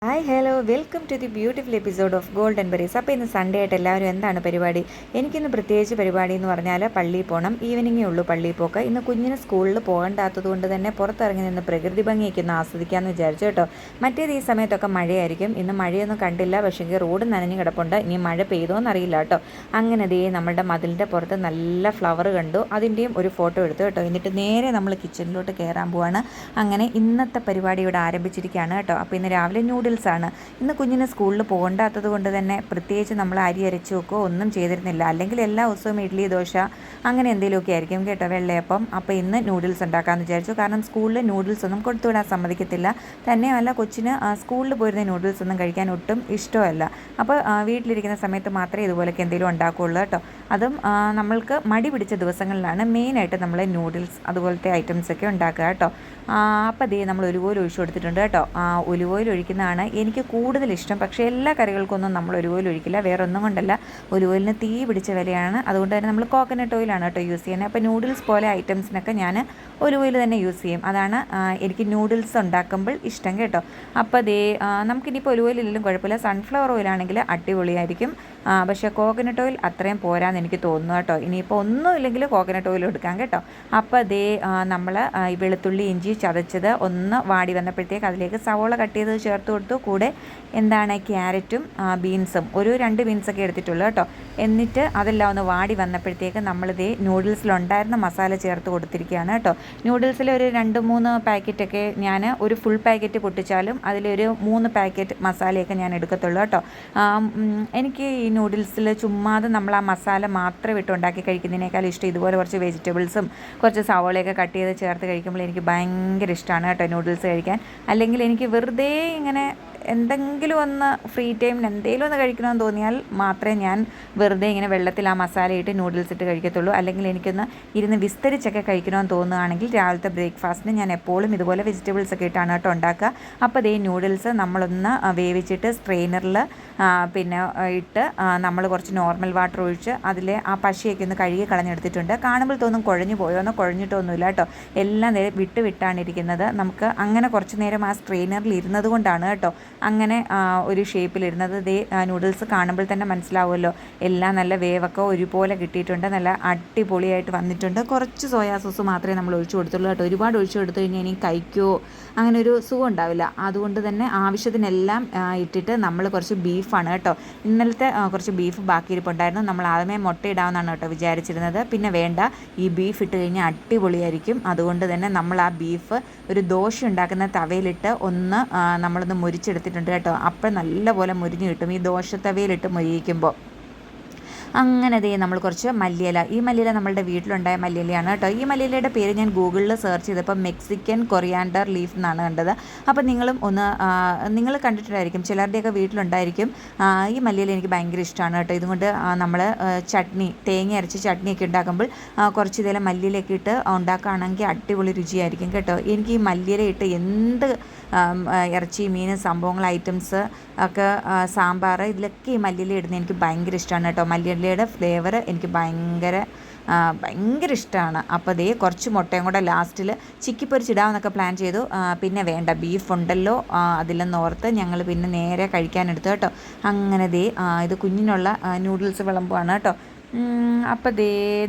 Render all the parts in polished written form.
Hi hello welcome to the beautiful episode of golden berries. അപ്പോൾ ഇന്ന് Sunday ആയിട്ട് എല്ലാവരും എന്താണ് പരിപാടി? എനിക്കിന്ന് പ്രത്യേകിച്ച് പരിപാടി എന്ന് പറഞ്ഞാൽ പള്ളിയിൽ പോകണം. ഈവനിങ്ങേ ഉള്ളൂ പള്ളിയിൽ പോക്ക്. ഇന്ന് കുഞ്ഞിന് സ്കൂളിൽ പോകണ്ടാത്തത് കൊണ്ട് തന്നെ പുറത്തിറങ്ങി നിന്ന് പ്രകൃതി ഭംഗിയൊക്കെ ഒന്ന് ആസ്വദിക്കാമെന്ന് വിചാരിച്ചു കേട്ടോ. മറ്റേത് ഈ സമയത്തൊക്കെ മഴയായിരിക്കും. ഇന്ന് മഴയൊന്നും കണ്ടില്ല, പക്ഷേ റോഡ് നനഞ്ഞ് കിടപ്പുണ്ട്. ഇനി മഴ പെയ്തോന്നറിയില്ല കേട്ടോ. അങ്ങനെ ദേ നമ്മുടെ മതിലിൻ്റെ പുറത്ത് നല്ല ഫ്ലവർ കണ്ടു, അതിൻ്റെയും ഒരു ഫോട്ടോ എടുത്തു കേട്ടോ. എന്നിട്ട് നേരെ നമ്മൾ കിച്ചണിലോട്ട് കയറാൻ പോവാണ്. അങ്ങനെ ഇന്നത്തെ പരിപാടി ഇവിടെ ആരംഭിച്ചിരിക്കുകയാണ് കേട്ടോ. അപ്പോൾ ഇന്ന് രാവിലെ ആണ്. ഇന്ന് കുഞ്ഞിന് സ്കൂളിൽ പോകണ്ടാത്തത് കൊണ്ട് തന്നെ പ്രത്യേകിച്ച് നമ്മൾ അരി അരച്ച് വെക്കുകയോ ഒന്നും ചെയ്തിരുന്നില്ല. അല്ലെങ്കിൽ എല്ലാ ദിവസവും ഇഡ്ഡലി ദോശ അങ്ങനെ എന്തെങ്കിലുമൊക്കെ ആയിരിക്കും കേട്ടോ, വെള്ളയപ്പം. അപ്പോൾ ഇന്ന് നൂഡിൽസ് ഉണ്ടാക്കാമെന്ന് വിചാരിച്ചു. കാരണം സ്കൂളിൽ നൂഡിൽസ് ഒന്നും കൊടുത്തുവിടാൻ സമ്മതിക്കത്തില്ല. തന്നെയല്ല കൊച്ചിന് സ്കൂളിൽ പോയിരുന്ന നൂഡിൽസ് ഒന്നും കഴിക്കാൻ ഒട്ടും ഇഷ്ടമല്ല. അപ്പോൾ വീട്ടിലിരിക്കുന്ന സമയത്ത് മാത്രമേ ഇതുപോലൊക്കെ എന്തെങ്കിലും ഉണ്ടാക്കുകയുള്ളൂ കേട്ടോ. അതും നമ്മൾക്ക് മടി പിടിച്ച ദിവസങ്ങളിലാണ് മെയിനായിട്ട് നമ്മൾ നൂഡിൽസ് അതുപോലത്തെ ഐറ്റംസൊക്കെ ഉണ്ടാക്കുക കേട്ടോ. അപ്പോൾ അതേ നമ്മൾ ഒലിവ് ഓയിൽ ഒഴിച്ചു കൊടുത്തിട്ടുണ്ട് കേട്ടോ. ഒലിവ് ഓയിൽ ഒഴിക്കുന്നതാണ് എനിക്ക് കൂടുതൽ ഇഷ്ടം. പക്ഷേ എല്ലാ കറികൾക്കൊന്നും നമ്മൾ ഒലിവ് ഓയിൽ ഒഴിക്കില്ല. വേറെ ഒന്നും കൊണ്ടല്ല, ഒലിവ് ഓയിലിന് തീ പിടിച്ച വിലയാണ്. അതുകൊണ്ട് തന്നെ നമ്മൾ കോക്കനട്ട് ഓയിലാണ് കേട്ടോ യൂസ് ചെയ്യുന്നത്. അപ്പോൾ നൂഡിൽസ് പോലെ ഐറ്റംസിനൊക്കെ ഞാൻ ഒലിവ് ഓയിൽ തന്നെ യൂസ് ചെയ്യും. അതാണ് എനിക്ക് നൂഡിൽസ് ഉണ്ടാക്കുമ്പോൾ ഇഷ്ടം കേട്ടോ. അപ്പോൾ അതേ നമുക്കിനിപ്പോൾ ഒലിവ് ഓയിൽ ഇല്ലെങ്കിലും കുഴപ്പമില്ല. സൺഫ്ലവർ ഓയിലാണെങ്കിൽ അടിപൊളിയായിരിക്കും. പക്ഷേ കോക്കനട്ട് ഓയിൽ അത്രയും പോരാന്ന് എനിക്ക് തോന്നുന്നു കേട്ടോ. ഇനിയിപ്പോൾ ഒന്നും ഇല്ലെങ്കിൽ കോക്കനട്ട് ഓയിൽ എടുക്കാം കേട്ടോ. അപ്പോൾ അതേ നമ്മൾ ഈ വെളുത്തുള്ളി ഇഞ്ചി ചതച്ചത് ഒന്ന് വാടി വന്നപ്പോഴത്തേക്ക് അതിലേക്ക് സവോള കട്ട് ചെയ്ത് ചേർത്ത് കൊടുത്തു. കൂടെ എന്താണ് ക്യാരറ്റും ബീൻസും ഒരു 2 ബീൻസൊക്കെ എടുത്തിട്ടുള്ളൂ കേട്ടോ. എന്നിട്ട് അതെല്ലാം ഒന്ന് വാടി വന്നപ്പോഴത്തേക്ക് നമ്മളിതേ നൂഡിൽസിലുണ്ടായിരുന്ന മസാല ചേർത്ത് കൊടുത്തിരിക്കുകയാണ് കേട്ടോ. നൂഡിൽസിൽ ഒരു 2-3 പാക്കറ്റൊക്കെ ഞാൻ ഒരു ഫുൾ പാക്കറ്റ് പൊട്ടിച്ചാലും അതിലൊരു 3 പാക്കറ്റ് മസാലയൊക്കെ ഞാൻ എടുക്കത്തുള്ളൂ കേട്ടോ. എനിക്ക് ഈ നൂഡിൽസിൽ ചുമ്മാതെ നമ്മൾ ആ മസാല മാത്രം ഇട്ട് ഉണ്ടാക്കി കഴിക്കുന്നതിനേക്കാൾ ഇഷ്ടം ഇതുപോലെ കുറച്ച് വെജിറ്റബിൾസും കുറച്ച് സവോളയൊക്കെ കട്ട് ചെയ്ത് ചേർത്ത് കഴിക്കുമ്പോൾ എനിക്ക് ഭയങ്കര ഇഷ്ടമാണ് കേട്ടോ നൂഡിൽസ് കഴിക്കാൻ. അല്ലെങ്കിൽ എനിക്ക് വെറുതെ ഇങ്ങനെ എന്തെങ്കിലും ഒന്ന് ഫ്രീ ടൈമിന് എന്തെങ്കിലും ഒന്ന് കഴിക്കണമെന്ന് തോന്നിയാൽ മാത്രമേ ഞാൻ വെറുതെ ഇങ്ങനെ വെള്ളത്തിൽ ആ മസാല ഇട്ട് നൂഡിൽസ് ഇട്ട് കഴിക്കത്തുള്ളൂ. അല്ലെങ്കിൽ എനിക്കൊന്ന് ഇരുന്ന് വിസ്തരിച്ചൊക്കെ കഴിക്കണമെന്ന് തോന്നുകയാണെങ്കിൽ രാവിലത്തെ ബ്രേക്ക്ഫാസ്റ്റിന് ഞാൻ എപ്പോഴും ഇതുപോലെ വെജിറ്റബിൾസ് ഒക്കെ ഇട്ടാണ് കേട്ടോ ഉണ്ടാക്കുക. അപ്പോൾ അതേ നൂഡിൽസ് നമ്മളൊന്ന് വേവിച്ചിട്ട് സ്ട്രെയിനറിൽ പിന്നെ ഇട്ട് നമ്മൾ കുറച്ച് നോർമൽ വാട്ടർ ഒഴിച്ച് അതിലെ ആ പശയൊക്കെ ഒന്ന് കഴുകി കളഞ്ഞെടുത്തിട്ടുണ്ട്. കാണുമ്പോൾ തോന്നും കുഴഞ്ഞു പോയോന്നോ, കുഴഞ്ഞിട്ടൊന്നുമില്ല കേട്ടോ. എല്ലാം വിട്ടാണ് ഇരിക്കുന്നത്. നമുക്ക് അങ്ങനെ കുറച്ച് നേരം ആ സ്ട്രെയിനറിൽ ഇരുന്നത് കൊണ്ടാണ് കേട്ടോ അങ്ങനെ ഒരു ഷേപ്പിലിരുന്നത്. നൂഡിൽസ് കാണുമ്പോൾ തന്നെ മനസ്സിലാവുമല്ലോ, എല്ലാം നല്ല വേവൊക്കെ ഒരുപോലെ കിട്ടിയിട്ടുണ്ട്. നല്ല അടിപൊളിയായിട്ട് വന്നിട്ടുണ്ട്. കുറച്ച് സോയാ സോസ് മാത്രമേ നമ്മൾ ഒഴിച്ചു കൊടുത്തുള്ളൂ കേട്ടോ. ഒരുപാട് ഒഴിച്ചു കൊടുത്തു കഴിഞ്ഞാൽ ഇനി കഴിക്കുമോ അങ്ങനെ ഒരു സുഖം ഉണ്ടാവില്ല. അതുകൊണ്ട് തന്നെ ആവശ്യത്തിനെല്ലാം ഇട്ടിട്ട് നമ്മൾ കുറച്ച് ബീഫാണ് കേട്ടോ. ഇന്നലത്തെ കുറച്ച് ബീഫ് ബാക്കി ഇരിപ്പുണ്ടായിരുന്നു. നമ്മൾ ആദ്യമേ മുട്ട ഇടാമെന്നാണ് കേട്ടോ വിചാരിച്ചിരുന്നത്. പിന്നെ വേണ്ട, ഈ ബീഫ് ഇട്ട് കഴിഞ്ഞാൽ അടിപൊളിയായിരിക്കും. അതുകൊണ്ട് തന്നെ നമ്മൾ ആ ബീഫ് ഒരു ദോശ ഉണ്ടാക്കുന്ന തവയിലിട്ട് നമ്മളൊന്ന് മുരിച്ചെടുത്തിട്ടുണ്ട് കേട്ടോ. അപ്പോൾ നല്ലപോലെ മുരിഞ്ഞ് കിട്ടും ഈ ദോശ തവയിലിട്ട് മുരിയിക്കുമ്പോൾ. അങ്ങനെ നമ്മൾ കുറച്ച് മല്ലിയില, ഈ മല്ലിയില നമ്മളുടെ വീട്ടിലുണ്ടായ മല്ലിയിലയാണ് കേട്ടോ. ഈ മല്ലിയിലയുടെ പേര് ഞാൻ ഗൂഗിളിൽ സെർച്ച് ചെയ്തപ്പോൾ മെക്സിക്കൻ കൊറിയാണ്ടർ ലീഫ് എന്നാണ് കണ്ടത്. അപ്പോൾ നിങ്ങളും നിങ്ങൾ കണ്ടിട്ടുണ്ടായിരിക്കും, ചിലരുടെയൊക്കെ വീട്ടിലുണ്ടായിരിക്കും. ഈ മല്ലിയില എനിക്ക് ഭയങ്കര ഇഷ്ടമാണ് കേട്ടോ. ഇതുകൊണ്ട് നമ്മൾ ചട്നി, തേങ്ങ അരച്ച് ചട്നിയൊക്കെ ഉണ്ടാക്കുമ്പോൾ കുറച്ച് ഇതിലെ മല്ലിയിലയൊക്കെ ഇട്ട് ഉണ്ടാക്കുകയാണെങ്കിൽ അടിപൊളി രുചിയായിരിക്കും കേട്ടോ. എനിക്ക് ഈ മല്ലിയില ഇട്ട് എന്ത് ഇറച്ചി, മീൻ, സംഭവങ്ങൾ, ഐറ്റംസ് ഒക്കെ, സാമ്പാർ, ഇതിലൊക്കെ ഈ മല്ലിയില ഇടുന്നത് എനിക്ക് ഭയങ്കര ഇഷ്ടമാണ് കേട്ടോ. മല്ലിയിലയുടെ ഫ്ലേവർ എനിക്ക് ഭയങ്കര ഇഷ്ടമാണ്. അപ്പോൾ കുറച്ച് മുട്ടയും കൂടെ ലാസ്റ്റിൽ ചിക്കി പൊരിച്ചിടാമെന്നൊക്കെ പ്ലാൻ ചെയ്തു. പിന്നെ വേണ്ട, ബീഫ് ഉണ്ടല്ലോ അതിലെന്ന് ഓർത്ത് ഞങ്ങൾ പിന്നെ നേരെ കഴിക്കാനെടുത്തു കേട്ടോ. അങ്ങനെ ഇത് കുഞ്ഞിനുള്ള നൂഡിൽസ് വിളമ്പുവാണ് കേട്ടോ. അപ്പോൾ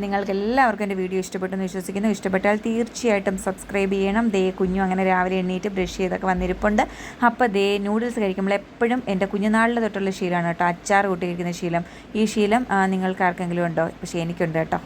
നിങ്ങൾക്ക് എല്ലാവർക്കും എൻ്റെ വീഡിയോ ഇഷ്ടപ്പെട്ടെന്ന് വിശ്വസിക്കുന്നു. ഇഷ്ടപ്പെട്ടാൽ തീർച്ചയായിട്ടും സബ്സ്ക്രൈബ് ചെയ്യണം. കുഞ്ഞു അങ്ങനെ രാവിലെ എണ്ണീറ്റ് ബ്രഷ് ചെയ്തൊക്കെ വന്നിരിപ്പുണ്ട്. അപ്പോൾ നൂഡിൽസ് കഴിക്കുമ്പോൾ എപ്പോഴും എൻ്റെ കുഞ്ഞുനാളിൽ തൊട്ടുള്ള ശീലമാണ് കേട്ടോ, അച്ചാർ കൂട്ടി കഴിക്കുന്ന ശീലം. ഈ ശീലം നിങ്ങൾക്ക് ആർക്കെങ്കിലും ഉണ്ടോ? പക്ഷേ എനിക്കുണ്ട് കേട്ടോ.